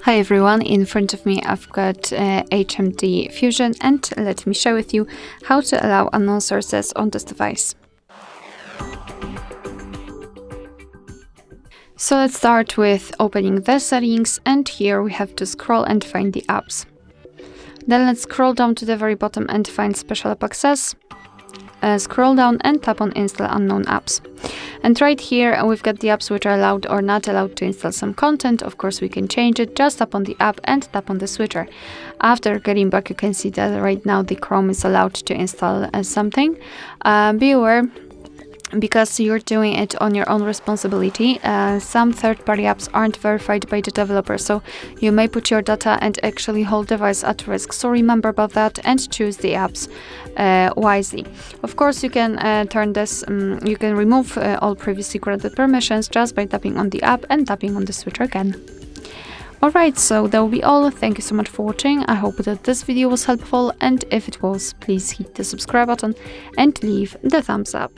Hi everyone, in front of me I've got HMD Fusion, and let me share with you how to allow unknown sources on this device. So let's start with opening the settings, and here we have to scroll and find the apps. Then let's scroll down to the very bottom and find Special App Access. Scroll down and tap on Install Unknown Apps. And right here we've got the apps which are allowed or not allowed to install some content. Of course we can change it, just tap on the app and tap on the switcher. After getting back, you can see that right now the Chrome is allowed to install something. Be aware, because you're doing it on your own responsibility, some third-party apps aren't verified by the developer, so you may put your data and actually whole device at risk. So remember about that and choose the apps wisely. Of course, you can turn this, you can remove all previously granted permissions just by tapping on the app and tapping on the switcher again. Alright, so that will be all. Thank you so much for watching. I hope that this video was helpful, and if it was, please hit the subscribe button and leave the thumbs up.